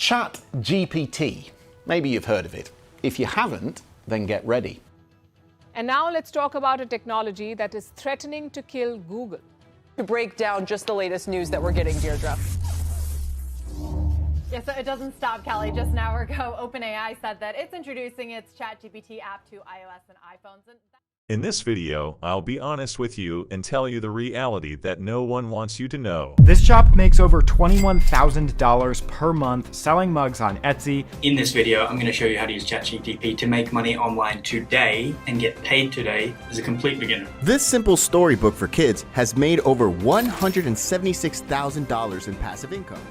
Chat GPT. Maybe you've heard of it. If you haven't, then get ready. And now let's talk about a technology that is threatening to kill Google. To break down just the latest news that we're getting, Deirdre. Yeah, so it doesn't stop, Kelly. Just an hour ago, OpenAI said that it's introducing its ChatGPT app to iOS and iPhones. In this video, I'll be honest with you and tell you the reality that no one wants you to know. This shop makes over $21,000 per month selling mugs on Etsy. In this video, I'm going to show you how to use ChatGPT to make money online today and get paid today as a complete beginner. This simple storybook for kids has made over $176,000 in passive income.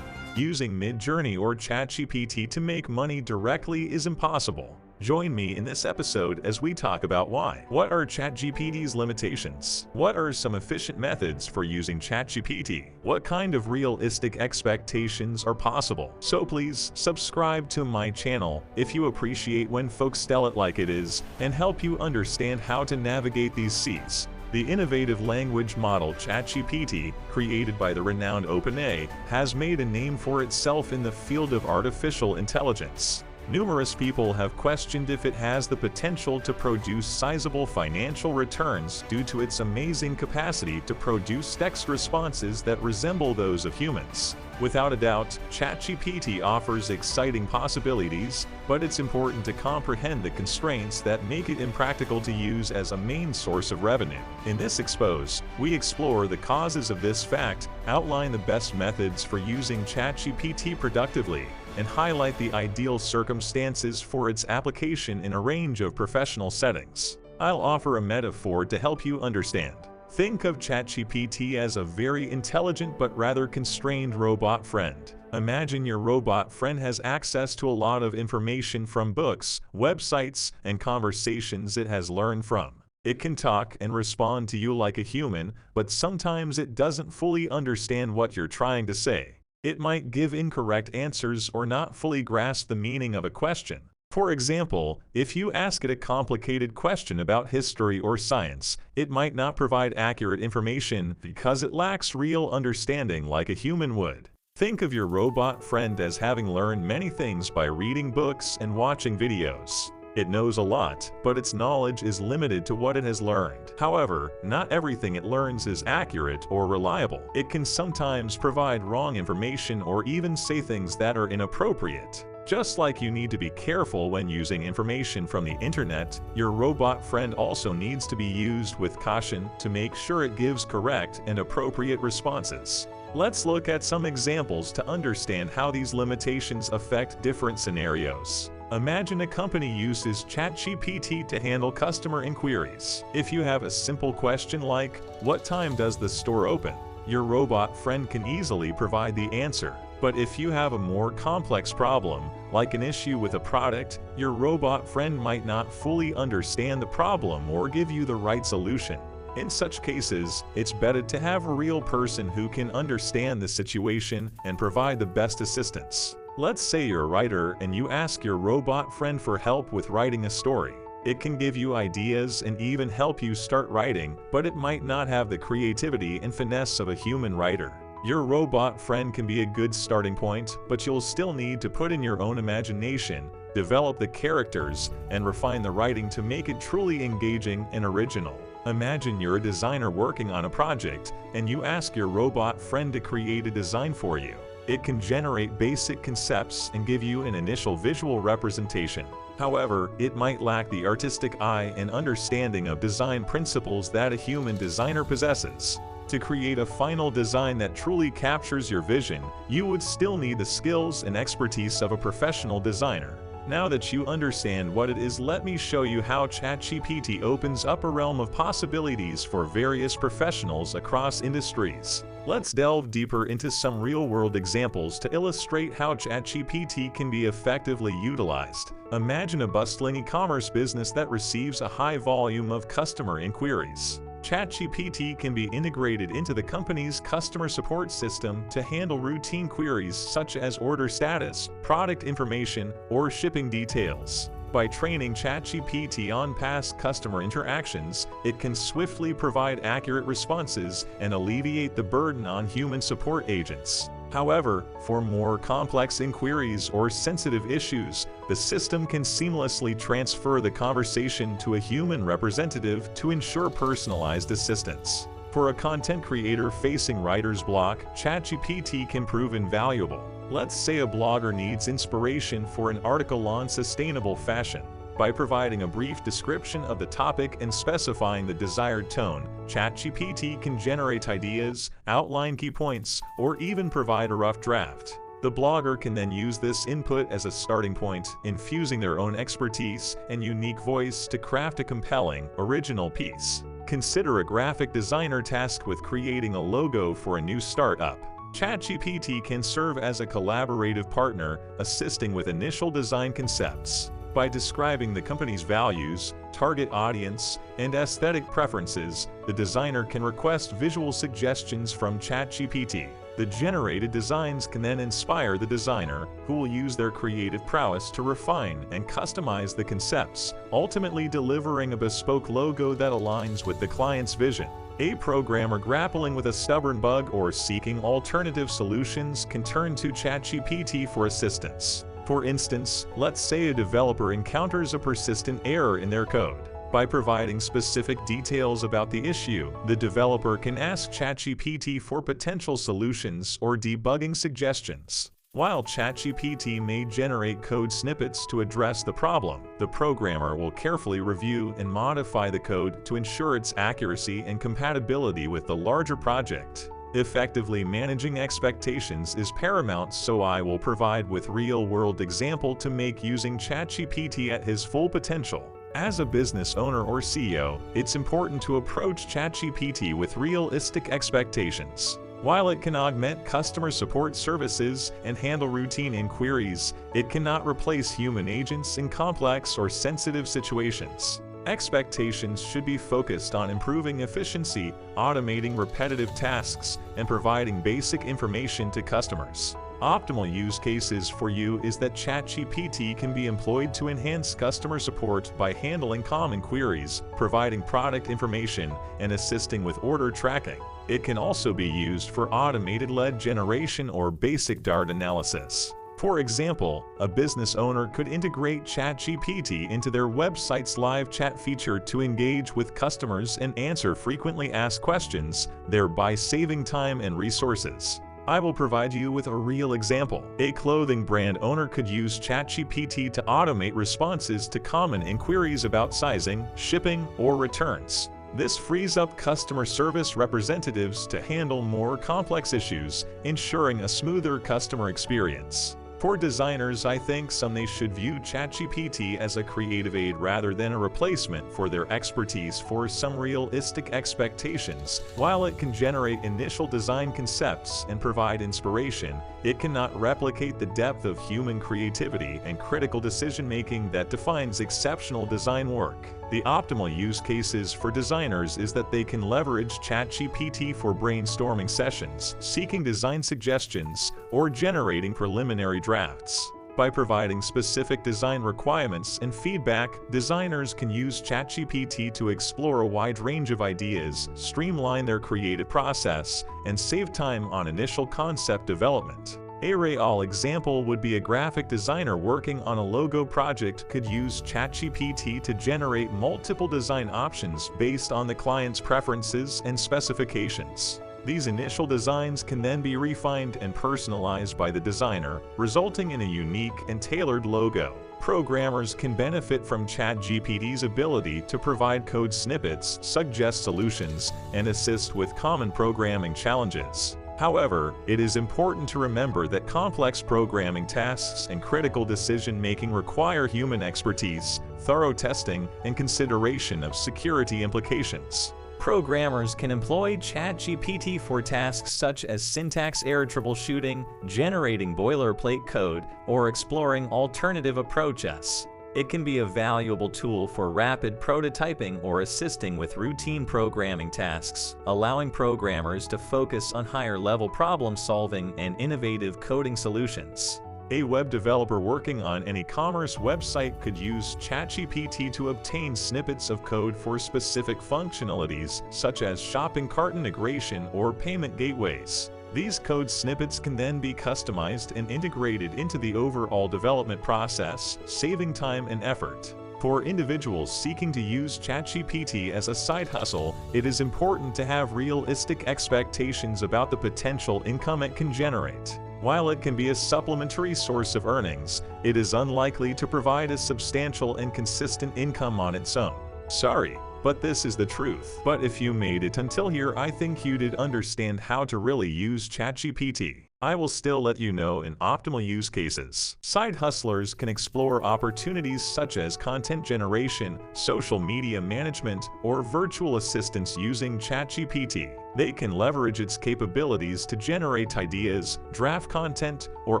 Using Midjourney or ChatGPT to make money directly is impossible. Join me in this episode as we talk about why. What are ChatGPT's limitations? What are some efficient methods for using ChatGPT? What kind of realistic expectations are possible? So please subscribe to my channel if you appreciate when folks tell it like it is and help you understand how to navigate these seas. The innovative language model ChatGPT, created by the renowned OpenAI, has made a name for itself in the field of artificial intelligence. Numerous people have questioned if it has the potential to produce sizable financial returns due to its amazing capacity to produce text responses that resemble those of humans. Without a doubt, ChatGPT offers exciting possibilities, but it's important to comprehend the constraints that make it impractical to use as a main source of revenue. In this expose, we explore the causes of this fact, outline the best methods for using ChatGPT productively, and highlight the ideal circumstances for its application in a range of professional settings. I'll offer a metaphor to help you understand. Think of ChatGPT as a very intelligent but rather constrained robot friend. Imagine your robot friend has access to a lot of information from books, websites, and conversations it has learned from. It can talk and respond to you like a human, but sometimes it doesn't fully understand what you're trying to say. It might give incorrect answers or not fully grasp the meaning of a question. For example, if you ask it a complicated question about history or science, it might not provide accurate information because it lacks real understanding like a human would. Think of your robot friend as having learned many things by reading books and watching videos. It knows a lot, but its knowledge is limited to what it has learned. However, not everything it learns is accurate or reliable. It can sometimes provide wrong information or even say things that are inappropriate. Just like you need to be careful when using information from the internet, your robot friend also needs to be used with caution to make sure it gives correct and appropriate responses. Let's look at some examples to understand how these limitations affect different scenarios. Imagine a company uses ChatGPT to handle customer inquiries. If you have a simple question like, "What time does the store open?" your robot friend can easily provide the answer. But if you have a more complex problem, like an issue with a product, your robot friend might not fully understand the problem or give you the right solution. In such cases, it's better to have a real person who can understand the situation and provide the best assistance. Let's say you're a writer and you ask your robot friend for help with writing a story. It can give you ideas and even help you start writing, but it might not have the creativity and finesse of a human writer. Your robot friend can be a good starting point, but you'll still need to put in your own imagination, develop the characters, and refine the writing to make it truly engaging and original. Imagine you're a designer working on a project, and you ask your robot friend to create a design for you. It can generate basic concepts and give you an initial visual representation. However, it might lack the artistic eye and understanding of design principles that a human designer possesses. To create a final design that truly captures your vision, you would still need the skills and expertise of a professional designer. Now that you understand what it is, let me show you how ChatGPT opens up a realm of possibilities for various professionals across industries. Let's delve deeper into some real-world examples to illustrate how ChatGPT can be effectively utilized. Imagine a bustling e-commerce business that receives a high volume of customer inquiries. ChatGPT can be integrated into the company's customer support system to handle routine queries such as order status, product information, or shipping details. By training ChatGPT on past customer interactions, it can swiftly provide accurate responses and alleviate the burden on human support agents. However, for more complex inquiries or sensitive issues, the system can seamlessly transfer the conversation to a human representative to ensure personalized assistance. For a content creator facing writer's block, ChatGPT can prove invaluable. Let's say a blogger needs inspiration for an article on sustainable fashion. By providing a brief description of the topic and specifying the desired tone, ChatGPT can generate ideas, outline key points, or even provide a rough draft. The blogger can then use this input as a starting point, infusing their own expertise and unique voice to craft a compelling, original piece. Consider a graphic designer tasked with creating a logo for a new startup. ChatGPT can serve as a collaborative partner, assisting with initial design concepts. By describing the company's values, target audience, and aesthetic preferences, the designer can request visual suggestions from ChatGPT. The generated designs can then inspire the designer, who will use their creative prowess to refine and customize the concepts, ultimately delivering a bespoke logo that aligns with the client's vision. A programmer grappling with a stubborn bug or seeking alternative solutions can turn to ChatGPT for assistance. For instance, let's say a developer encounters a persistent error in their code. By providing specific details about the issue, the developer can ask ChatGPT for potential solutions or debugging suggestions. While ChatGPT may generate code snippets to address the problem, the programmer will carefully review and modify the code to ensure its accuracy and compatibility with the larger project. Effectively managing expectations is paramount, so I will provide with real-world example to make using ChatGPT at his full potential. As a business owner or CEO, it's important to approach ChatGPT with realistic expectations. While it can augment customer support services and handle routine inquiries, it cannot replace human agents in complex or sensitive situations. Expectations should be focused on improving efficiency, automating repetitive tasks, and providing basic information to customers. Optimal use cases for you is that ChatGPT can be employed to enhance customer support by handling common queries, providing product information, and assisting with order tracking. It can also be used for automated lead generation or basic data analysis. For example, a business owner could integrate ChatGPT into their website's live chat feature to engage with customers and answer frequently asked questions, thereby saving time and resources. I will provide you with a real example. A clothing brand owner could use ChatGPT to automate responses to common inquiries about sizing, shipping, or returns. This frees up customer service representatives to handle more complex issues, ensuring a smoother customer experience. For designers, I think they should view ChatGPT as a creative aid rather than a replacement for their expertise for some realistic expectations. While it can generate initial design concepts and provide inspiration, it cannot replicate the depth of human creativity and critical decision-making that defines exceptional design work. The optimal use cases for designers is that they can leverage ChatGPT for brainstorming sessions, seeking design suggestions, or generating preliminary drafts. By providing specific design requirements and feedback, designers can use ChatGPT to explore a wide range of ideas, streamline their creative process, and save time on initial concept development. A real example would be a graphic designer working on a logo project could use ChatGPT to generate multiple design options based on the client's preferences and specifications. These initial designs can then be refined and personalized by the designer, resulting in a unique and tailored logo. Programmers can benefit from ChatGPT's ability to provide code snippets, suggest solutions, and assist with common programming challenges. However, it is important to remember that complex programming tasks and critical decision-making require human expertise, thorough testing, and consideration of security implications. Programmers can employ ChatGPT for tasks such as syntax error troubleshooting, generating boilerplate code, or exploring alternative approaches. It can be a valuable tool for rapid prototyping or assisting with routine programming tasks, allowing programmers to focus on higher-level problem-solving and innovative coding solutions. A web developer working on an e-commerce website could use ChatGPT to obtain snippets of code for specific functionalities, such as shopping cart integration or payment gateways. These code snippets can then be customized and integrated into the overall development process, saving time and effort. For individuals seeking to use ChatGPT as a side hustle, it is important to have realistic expectations about the potential income it can generate. While it can be a supplementary source of earnings, it is unlikely to provide a substantial and consistent income on its own. Sorry, but this is the truth. But if you made it until here, I think you did understand how to really use ChatGPT. I will still let you know in optimal use cases. Side hustlers can explore opportunities such as content generation, social media management, or virtual assistants using ChatGPT. They can leverage its capabilities to generate ideas, draft content, or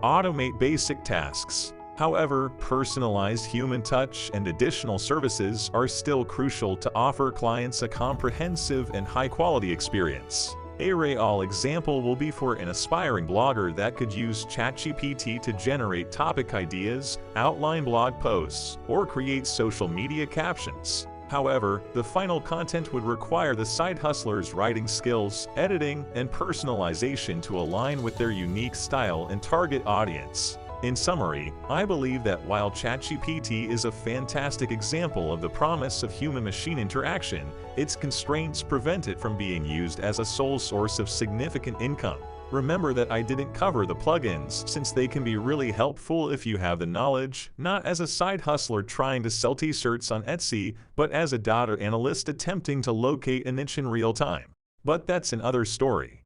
automate basic tasks. However, personalized human touch and additional services are still crucial to offer clients a comprehensive and high-quality experience. A real example will be for an aspiring blogger that could use ChatGPT to generate topic ideas, outline blog posts, or create social media captions. However, the final content would require the side hustler's writing skills, editing, and personalization to align with their unique style and target audience. In summary, I believe that while ChatGPT is a fantastic example of the promise of human-machine interaction, its constraints prevent it from being used as a sole source of significant income. Remember that I didn't cover the plugins, since they can be really helpful if you have the knowledge, not as a side hustler trying to sell t-shirts on Etsy, but as a data analyst attempting to locate a niche in real time. But that's another story.